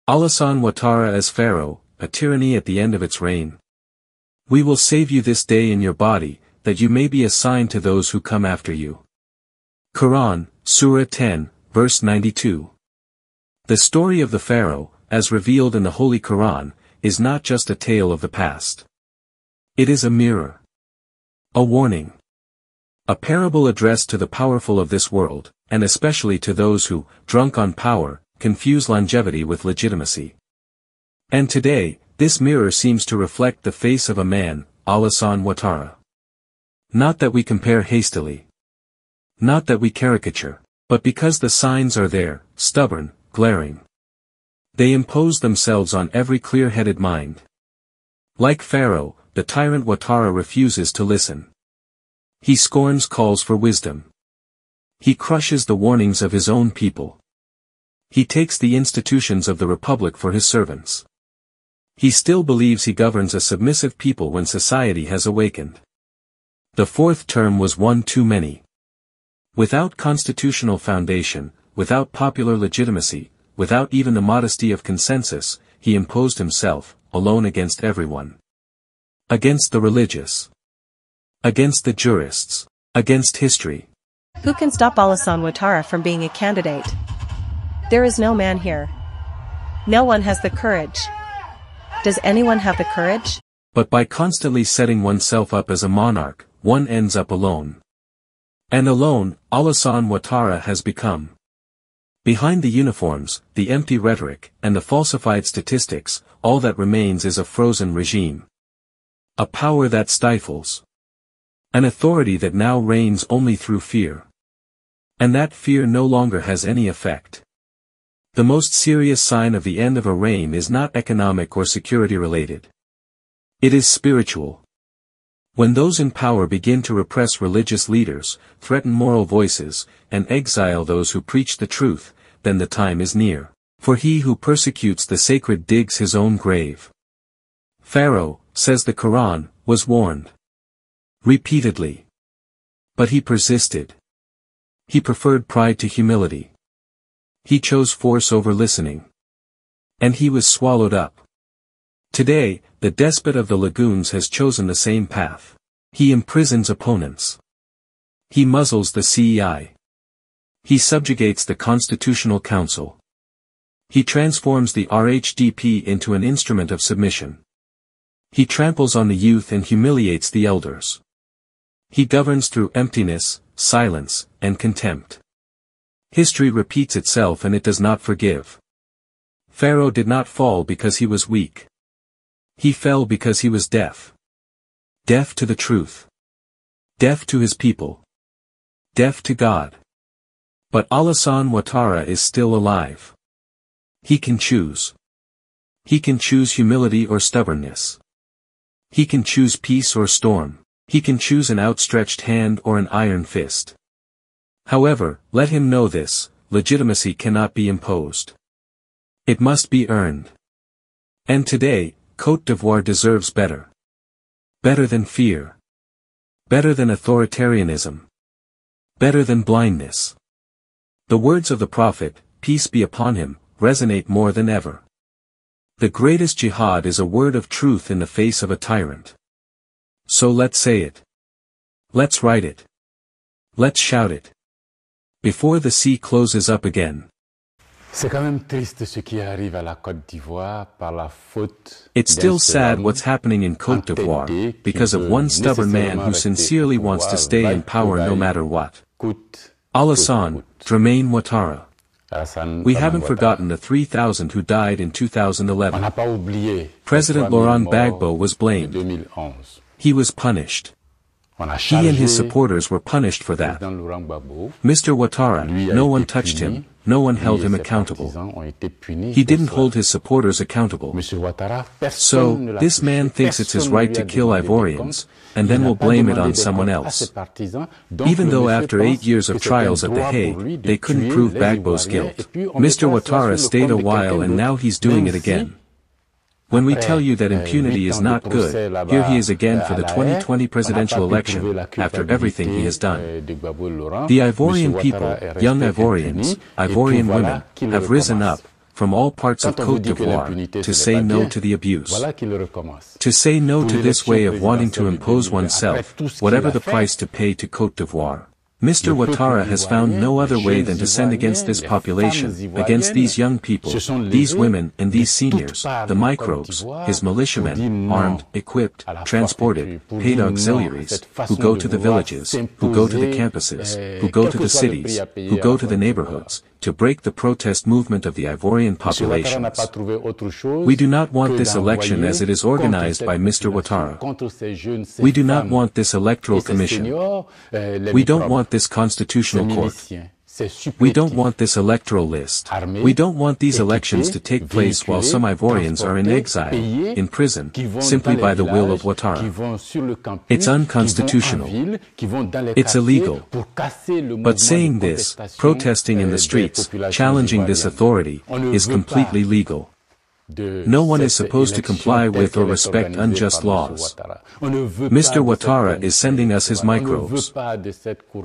Alassane Ouattara as Pharaoh, a tyranny at the end of its reign. We will save you this day in your body, that you may be a sign to those who come after you. Quran, Surah 10, verse 92. The story of the Pharaoh, as revealed in the Holy Quran, is not just a tale of the past. It is a mirror. A warning. A parable addressed to the powerful of this world, and especially to those who, drunk on power, confuse longevity with legitimacy. And today, this mirror seems to reflect the face of a man, Alassane Ouattara. Not that we compare hastily. Not that we caricature, but because the signs are there, stubborn, glaring. They impose themselves on every clear-headed mind. Like Pharaoh, the tyrant Ouattara refuses to listen. He scorns calls for wisdom. He crushes the warnings of his own people. He takes the institutions of the republic for his servants. He still believes he governs a submissive people when society has awakened. The fourth term was one too many. Without constitutional foundation, without popular legitimacy, without even the modesty of consensus, he imposed himself, alone against everyone. Against the religious. Against the jurists. Against history. Who can stop Alassane Ouattara from being a candidate? There is no man here. No one has the courage. Does anyone have the courage? But by constantly setting oneself up as a monarch, one ends up alone. And alone, Alassane Ouattara has become. Behind the uniforms, the empty rhetoric, and the falsified statistics, all that remains is a frozen regime. A power that stifles. An authority that now reigns only through fear. And that fear no longer has any effect. The most serious sign of the end of a reign is not economic or security related. It is spiritual. When those in power begin to repress religious leaders, threaten moral voices, and exile those who preach the truth, then the time is near. For he who persecutes the sacred digs his own grave. Pharaoh, says the Quran, was warned. Repeatedly. But he persisted. He preferred pride to humility. He chose force over listening. And he was swallowed up. Today, the despot of the lagoons has chosen the same path. He imprisons opponents. He muzzles the CEI. He subjugates the Constitutional Council. He transforms the RHDP into an instrument of submission. He tramples on the youth and humiliates the elders. He governs through emptiness, silence, and contempt. History repeats itself and it does not forgive. Pharaoh did not fall because he was weak. He fell because he was deaf. Deaf to the truth. Deaf to his people. Deaf to God. But Alassane Ouattara is still alive. He can choose. He can choose humility or stubbornness. He can choose peace or storm. He can choose an outstretched hand or an iron fist. However, let him know this, legitimacy cannot be imposed. It must be earned. And today, Côte d'Ivoire deserves better. Better than fear. Better than authoritarianism. Better than blindness. The words of the Prophet, peace be upon him, resonate more than ever. The greatest jihad is a word of truth in the face of a tyrant. So let's say it. Let's write it. Let's shout it. Before the sea closes up again. It's still sad what's happening in Côte d'Ivoire, because of one stubborn man who sincerely wants to stay in power no matter what. Alassane Ouattara. We haven't forgotten the 3,000 who died in 2011. President Laurent Gbagbo was blamed. He was punished. He and his supporters were punished for that. Mr. Ouattara, no one touched him, no one held him accountable. He didn't hold his supporters accountable. So, this man thinks it's his right to kill Ivorians, and then will blame it on someone else. Even though after 8 years of trials at The Hague, they couldn't prove Gbagbo's guilt. Mr. Ouattara stayed a while and now he's doing it again. When we tell you that impunity is not good, here he is again for the 2020 presidential election, after everything he has done. The Ivorian people, young Ivorians, Ivorian women, have risen up, from all parts of Côte d'Ivoire, to say no to the abuse. To say no to this way of wanting to impose oneself, whatever the price to pay to Côte d'Ivoire. Mr. Ouattara has found no other way than to send against this population, against these young people, these women and these seniors, the microbes, his militiamen, armed, equipped, transported, paid auxiliaries, who go to the villages, who go to the campuses, who go to the cities, who go to the neighborhoods, to break the protest movement of the Ivorian populations. We do not want this election as it is organized by Mr. Ouattara. We do not want this electoral commission. We don't want this constitutional court. We don't want this electoral list. We don't want these elections to take place while some Ivorians are in exile, in prison, simply by the will of Ouattara. It's unconstitutional. It's illegal. But saying this, protesting in the streets, challenging this authority, is completely legal. No one is supposed to comply with or respect unjust laws. Mr. Ouattara is sending us his microbes.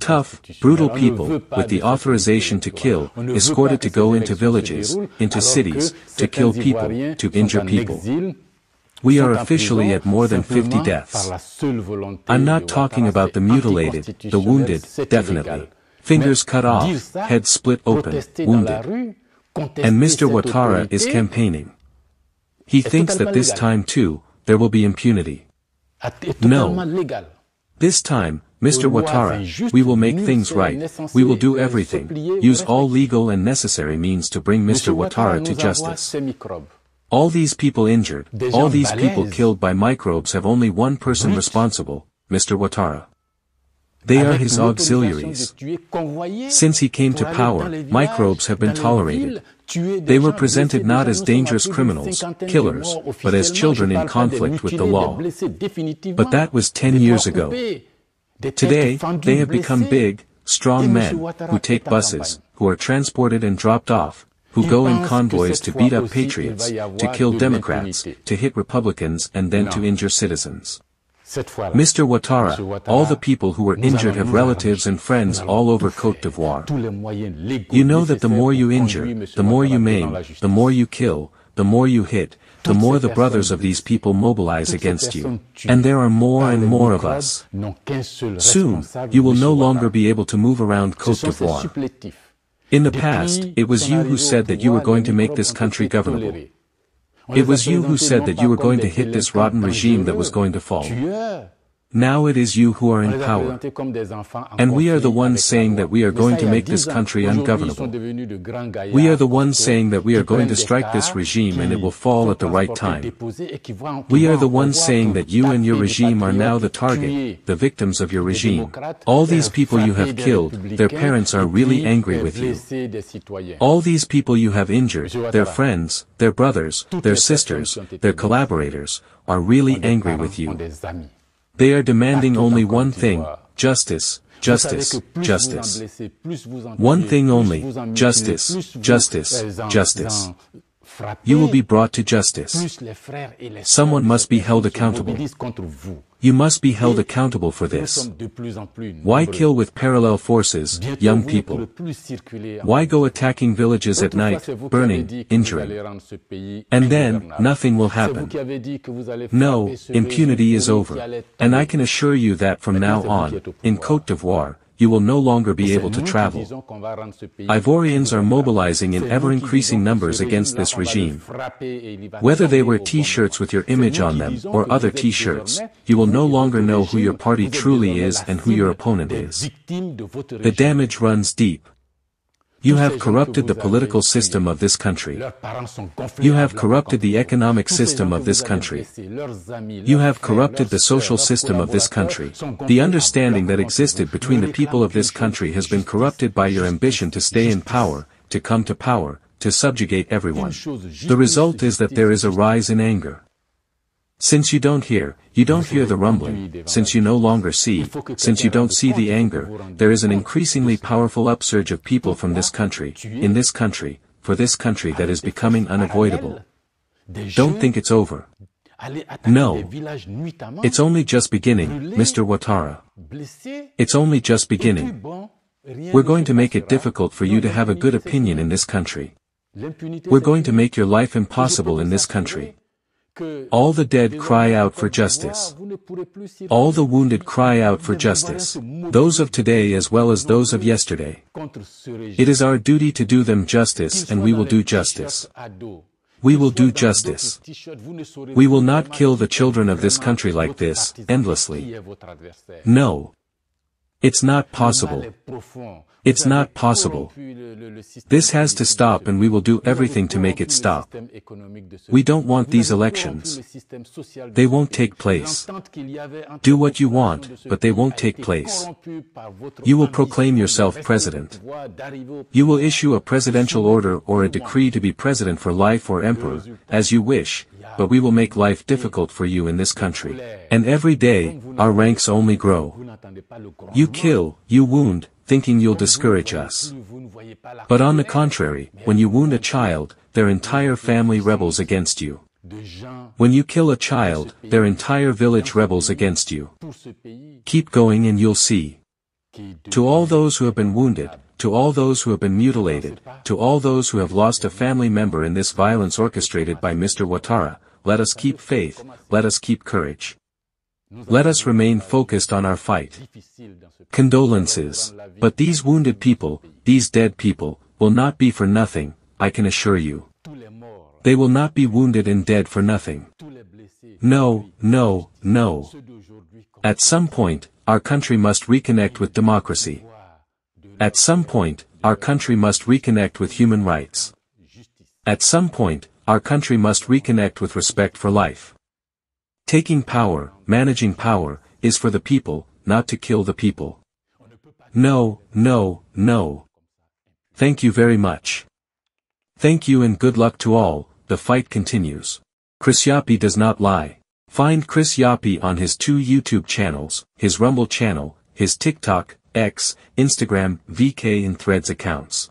Tough, brutal people, with the authorization to kill, escorted to go into villages, into cities, to kill people, to injure people. We are officially at more than 50 deaths. I'm not talking about the mutilated, the wounded, definitely. Fingers cut off, head split open, wounded. And Mr. Ouattara is campaigning. He thinks that this time too, there will be impunity. No. This time, Mr. Ouattara, we will make things right, we will do everything, use all legal and necessary means to bring Mr. Ouattara to justice. All these people injured, all these people killed by microbes have only one person responsible, Mr. Ouattara. They are his auxiliaries. Since he came to power, microbes have been tolerated. They were presented not as dangerous criminals, killers, but as children in conflict with the law. But that was 10 years ago. Today, they have become big, strong men, who take buses, who are transported and dropped off, who go in convoys to beat up patriots, to kill Democrats, to hit Republicans and then to injure citizens. Mr. Ouattara, all the people who were injured have relatives and friends all over Côte d'Ivoire. You know that the more you injure, the more you maim, the more you kill, the more you hit, the more the brothers of these people mobilize against you. And there are more and more of us. Soon, you will no longer be able to move around Côte d'Ivoire. In the past, it was you who said that you were going to make this country governable. It was you who said that you were going to hit this rotten regime that was going to fall. Now it is you who are in power. And we are the ones saying that we are going to make this country ungovernable. We are the ones saying that we are going to strike this regime and it will fall at the right time. We are the ones saying that you and your regime are now the target, the victims of your regime. All these people you have killed, their parents are really angry with you. All these people you have injured, their friends, their brothers, their sisters, their collaborators, are really angry with you. They are demanding only one thing, justice, justice, justice. One thing only, justice, justice, justice. You will be brought to justice. Someone must be held accountable. You must be held accountable for this. Why kill with parallel forces, young people? Why go attacking villages at night, burning, injuring? And then, nothing will happen. No, impunity is over. And I can assure you that from now on, in Côte d'Ivoire, you will no longer be able to travel. Ivorians are mobilizing in ever-increasing numbers against this regime. Whether they wear t-shirts with your image on them or other t-shirts, you will no longer know who your party truly is and who your opponent is. The damage runs deep. You have corrupted the political system of this country. You have corrupted the economic system of this country. You have corrupted the social system of this country. The understanding that existed between the people of this country has been corrupted by your ambition to stay in power, to come to power, to subjugate everyone. The result is that there is a rise in anger. Since you don't hear the rumbling, since you no longer see, since you don't see the anger, there is an increasingly powerful upsurge of people from this country, in this country, for this country that is becoming unavoidable. Don't think it's over. No. It's only just beginning, Mr. Ouattara. It's only just beginning. We're going to make it difficult for you to have a good opinion in this country. We're going to make your life impossible in this country. All the dead cry out for justice. All the wounded cry out for justice. Those of today as well as those of yesterday. It is our duty to do them justice, and we will do justice. We will do justice. We will not kill the children of this country like this, endlessly. No. It's not possible. It's not possible. This has to stop, and we will do everything to make it stop. We don't want these elections. They won't take place. Do what you want, but they won't take place. You will proclaim yourself president. You will issue a presidential order or a decree to be president for life or emperor, as you wish, but we will make life difficult for you in this country. And every day, our ranks only grow. You kill, you wound, thinking you'll discourage us. But on the contrary, when you wound a child, their entire family rebels against you. When you kill a child, their entire village rebels against you. Keep going and you'll see. To all those who have been wounded, to all those who have been mutilated, to all those who have lost a family member in this violence orchestrated by Mr. Ouattara, let us keep faith, let us keep courage. Let us remain focused on our fight. Condolences. But these wounded people, these dead people, will not be for nothing, I can assure you. They will not be wounded and dead for nothing. No, no, no. At some point, our country must reconnect with democracy. At some point, our country must reconnect with human rights. At some point, our country must reconnect with respect for life. Taking power, managing power, is for the people, not to kill the people. No, no, no. Thank you very much. Thank you and good luck to all. The fight continues. Chris Yapi does not lie. Find Chris Yapi on his 2 YouTube channels, his Rumble channel, his TikTok, X, Instagram, VK and Threads accounts.